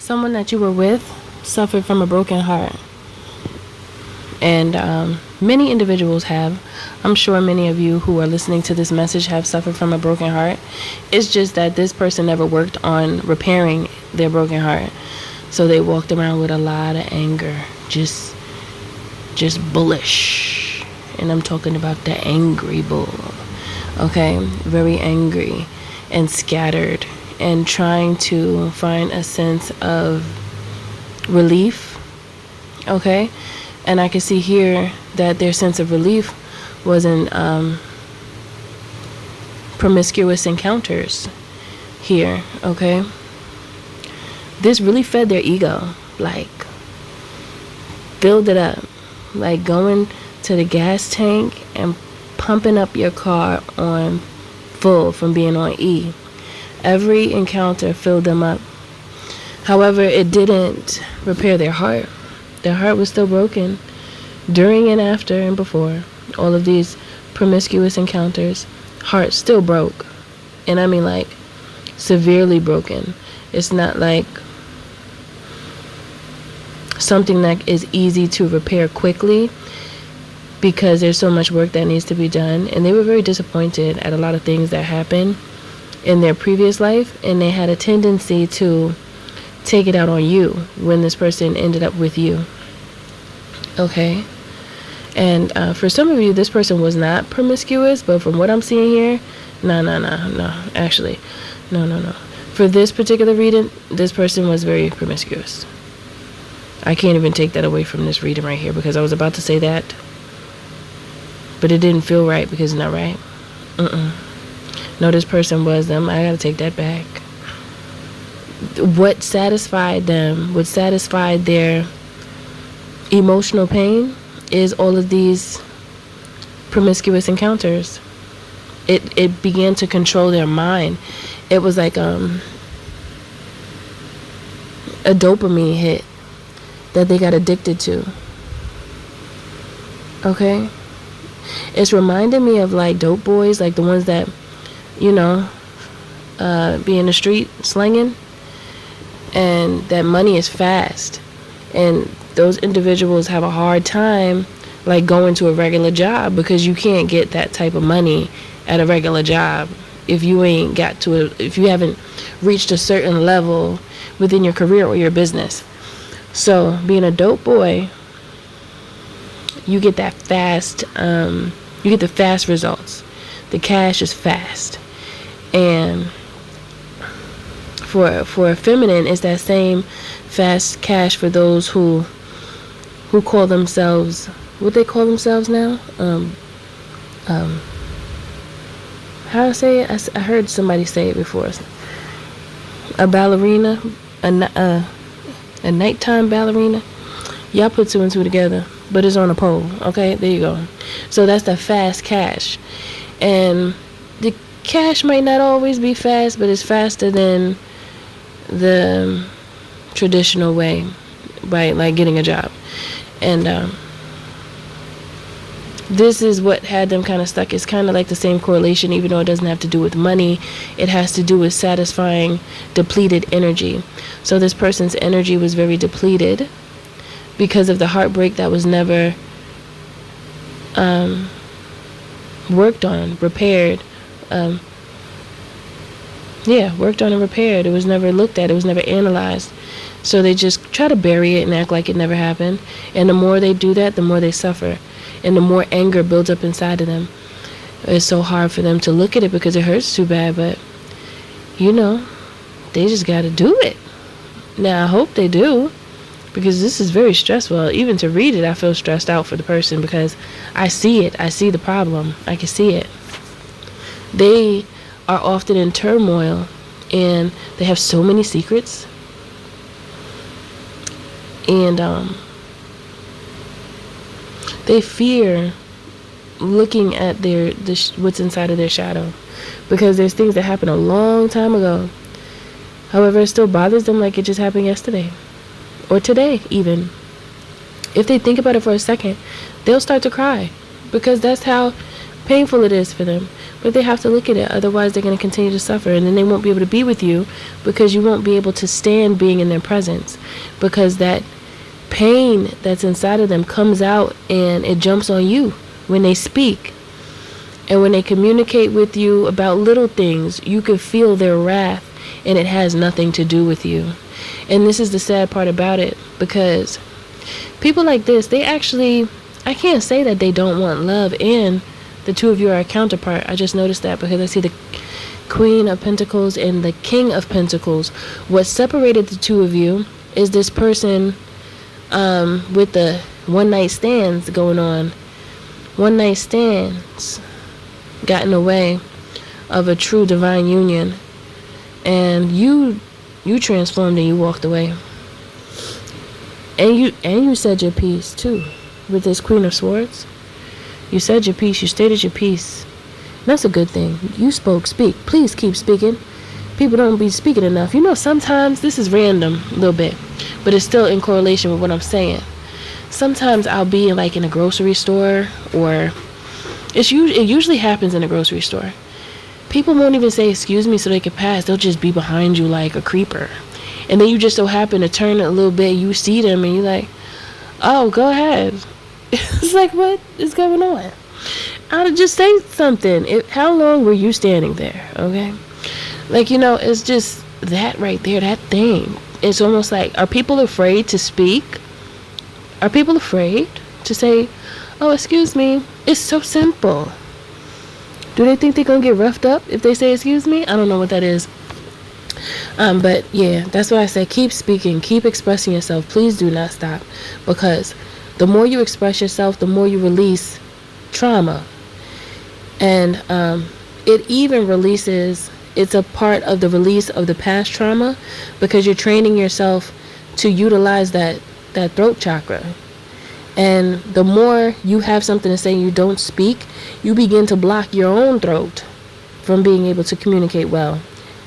someone that you were with suffered from a broken heart. And many individuals have. I'm sure many of you who are listening to this message have suffered from a broken heart. It's just that this person never worked on repairing their broken heart. So they walked around with a lot of anger, just bullish. And I'm talking about the angry bull. Okay? Very angry and scattered and trying to find a sense of relief. Okay? And I can see here that their sense of relief was in promiscuous encounters here, okay? This really fed their ego, like, filled it up, like going to the gas tank and pumping up your car on full from being on E. Every encounter filled them up. However, it didn't repair their heart. Their heart was still broken during and after and before all of these promiscuous encounters. Heart still broke. And I mean, like, severely broken. It's not like something that is easy to repair quickly because there's so much work that needs to be done. And they were very disappointed at a lot of things that happened in their previous life, and they had a tendency to take it out on you when this person ended up with you. Okay? And for some of you, this person was not promiscuous, but from what I'm seeing here, no. Actually, no. For this particular reading, this person was very promiscuous. I can't even take that away from this reading right here because I was about to say that, but it didn't feel right because it's not right. No, this person was them. I gotta take that back. What satisfied them, what satisfied their emotional pain is all of these promiscuous encounters. It began to control their mind. It was like a dopamine hit that they got addicted to. Okay? It's reminding me of like dope boys, like the ones that, you know, be in the street slinging. And that money is fast, and those individuals have a hard time like going to a regular job because you can't get that type of money at a regular job if you if you haven't reached a certain level within your career or your business. So being a dope boy, you get that fast, you get the fast results. The cash is fast. And for a feminine, it's that same fast cash for those who call themselves, what they call themselves now? How to say it? I heard somebody say it before. A ballerina, a nighttime ballerina. Y'all put two and two together, but it's on a pole. Okay, there you go. So that's the fast cash, and the cash might not always be fast, but it's faster than the traditional way, by like getting a job. And this is what had them kind of stuck. It's kind of like the same correlation, even though it doesn't have to do with money. It has to do with satisfying depleted energy. So this person's energy was very depleted because of the heartbreak that was never worked on, repaired. Worked on and repaired. It was never looked at. It was never analyzed. So they just try to bury it and act like it never happened. And the more they do that, the more they suffer. And the more anger builds up inside of them. It's so hard for them to look at it because it hurts too bad. But, you know, they just got to do it. Now, I hope they do, because this is very stressful. Even to read it, I feel stressed out for the person because I see it. I see the problem. I can see it. They are often in turmoil, and they have so many secrets, and they fear looking at what's inside of their shadow, because there's things that happened a long time ago. However, it still bothers them like it just happened yesterday or today. Even if they think about it for a second, they'll start to cry, because that's how painful it is for them. But they have to look at it. Otherwise, they're going to continue to suffer. And then they won't be able to be with you because you won't be able to stand being in their presence. Because that pain that's inside of them comes out and it jumps on you when they speak. And when they communicate with you about little things, you can feel their wrath, and it has nothing to do with you. And this is the sad part about it, because people like this, they actually, I can't say that they don't want love, and the two of you are a counterpart. I just noticed that because I see the Queen of Pentacles and the King of Pentacles. What separated the two of you is this person with the one-night stands going on. One-night stands got in the way of a true divine union, and you transformed and you walked away, and you said your piece too with this Queen of Swords. You said your piece, you stated your piece. That's a good thing. You speak, please keep speaking. People don't be speaking enough. Sometimes this is random a little bit, but it's still in correlation with what I'm saying. Sometimes I'll be like in a grocery store, or it usually happens in a grocery store. People won't even say excuse me so they can pass. They'll just be behind you like a creeper. And then you just so happen to turn a little bit, you see them, and you're like, oh, go ahead. It's like, what is going on? I'll just say something. How long were you standing there? Okay? Like, it's just that right there, that thing. It's almost like, are people afraid to speak? Are people afraid to say, oh, excuse me? It's so simple. Do they think they're going to get roughed up if they say excuse me? I don't know what that is. But yeah, that's why I say keep speaking, keep expressing yourself. Please do not stop, because the more you express yourself, the more you release trauma. And it even releases, it's a part of the release of the past trauma, because you're training yourself to utilize that throat chakra. And the more you have something to say and you don't speak, you begin to block your own throat from being able to communicate well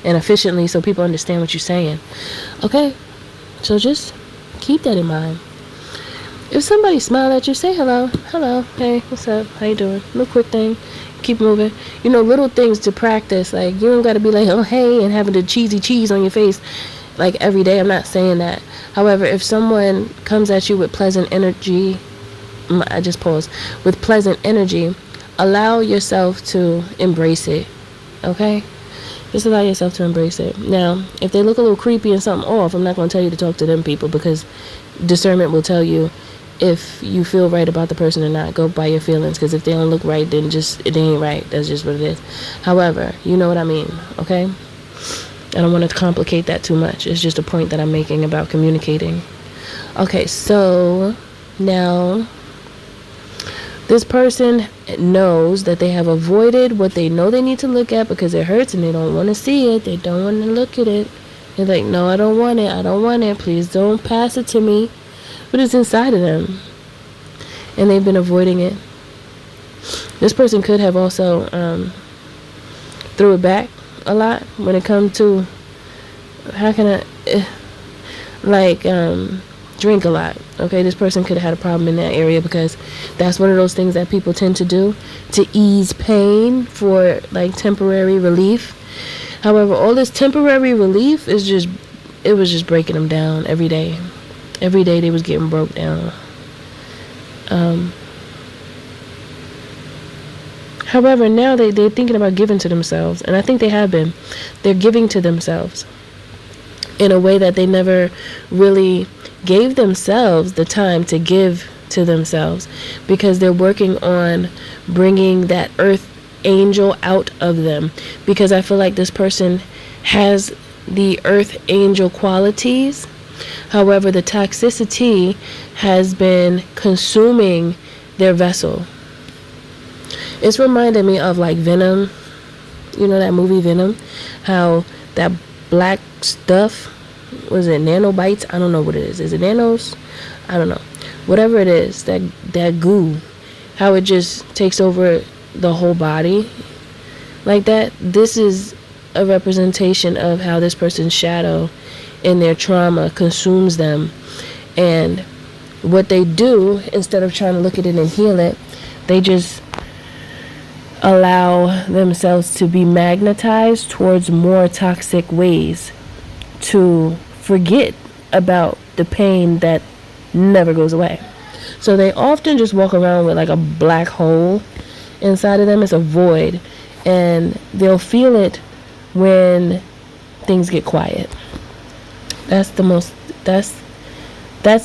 and efficiently so people understand what you're saying. Okay? So just keep that in mind. If somebody smiled at you, say hello. Hello. Hey, what's up? How you doing? Little quick thing. Keep moving. Little things to practice. Like, you don't got to be like, oh, hey, and having the cheesy cheese on your face like every day. I'm not saying that. However, if someone comes at you with pleasant energy, I just pause, with pleasant energy, allow yourself to embrace it. Okay? Just allow yourself to embrace it. Now, if they look a little creepy and something off, I'm not going to tell you to talk to them people, because discernment will tell you if you feel right about the person or not. Go by your feelings, because if they don't look right, then it ain't right. That's just what it is. However, you know what I mean, okay? I don't want to complicate that too much. It's just a point that I'm making about communicating. Okay, so now this person knows that they have avoided what they know they need to look at because it hurts and they don't want to see it. They don't want to look at it. They're like, no, I don't want it. I don't want it. Please don't pass it to me. But it's inside of them. And they've been avoiding it. This person could have also threw it back a lot when it comes to drink a lot. Okay, this person could have had a problem in that area, because that's one of those things that people tend to do to ease pain for like temporary relief. However, all this temporary relief was just breaking them down every day. Every day they was getting broke down. However, now they're thinking about giving to themselves, and I think they have been. They're giving to themselves in a way that they never really gave themselves the time to give to themselves, because they're working on bringing that earth angel out of them, because I feel like this person has the earth angel qualities. However, the toxicity has been consuming their vessel. It's reminded me of like Venom. You know that movie Venom? How that black stuff, was it nanobites? I don't know what it is. Is it nanos? I don't know. Whatever it is, that goo, how it just takes over the whole body like that. This is a representation of how this person's shadow and their trauma consumes them. And what they do, instead of trying to look at it and heal it, they just allow themselves to be magnetized towards more toxic ways to forget about the pain that never goes away. So they often just walk around with like a black hole inside of them. It's a void, and they'll feel it when things get quiet. That's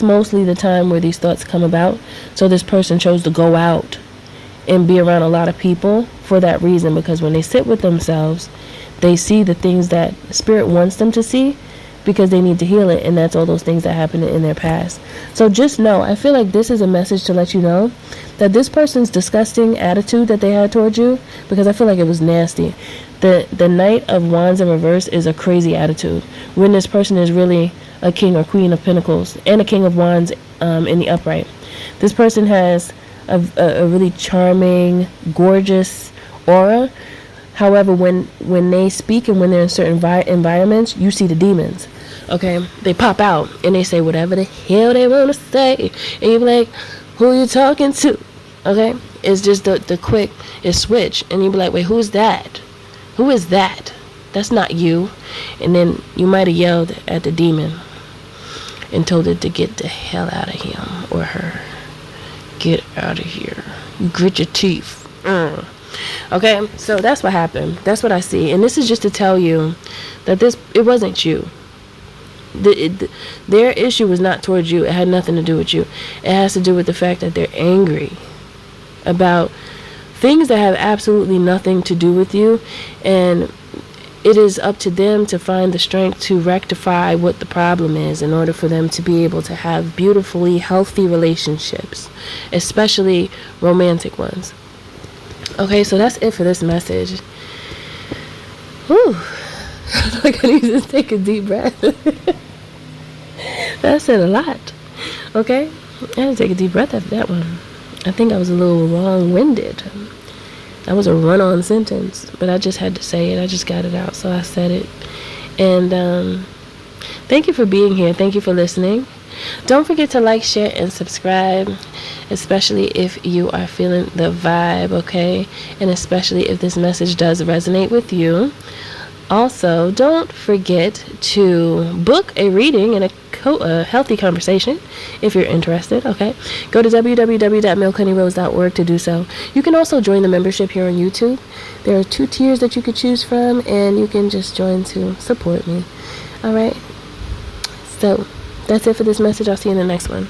mostly the time where these thoughts come about. So this person chose to go out and be around a lot of people for that reason, because when they sit with themselves, they see the things that spirit wants them to see, because they need to heal it, and that's all those things that happened in their past. So just know, I feel like this is a message to let you know that this person's disgusting attitude that they had towards you, because I feel like it was nasty. The Knight of Wands in reverse is a crazy attitude, when this person is really a king or queen of pentacles and a king of wands in the upright. This person has a really charming, gorgeous aura. However, when they speak and when they're in certain environments, you see the demons. Okay, they pop out and they say whatever the hell they want to say, and you be like, who are you talking to? Okay, it's just the quick switch, and you be like, wait, who's that? Who is that? That's not you. And then you might have yelled at the demon and told it to get the hell out of him or her. Get out of here. You grit your teeth. Okay, so that's what happened. That's what I see. And this is just to tell you that it wasn't you. Their issue was not towards you. It had nothing to do with you. It has to do with the fact that they're angry about things that have absolutely nothing to do with you, and it is up to them to find the strength to rectify what the problem is in order for them to be able to have beautifully healthy relationships, especially romantic ones. Okay, so that's it for this message. Whew. Like I need to take a deep breath. That said a lot. Okay, I had to take a deep breath after that one. I think I was a little long-winded. That was a run-on sentence, but I just had to say it. I just got it out, so I said it. And thank you for being here. Thank you for listening. Don't forget to like, share, and subscribe, especially if you are feeling the vibe, okay? And especially if this message does resonate with you. Also, don't forget to book a reading and a healthy conversation if you're interested, okay? Go to www.milkhoneyrose.org to do so. You can also join the membership here on YouTube. There are 2 tiers that you could choose from, and you can just join to support me. All right? So, that's it for this message. I'll see you in the next one.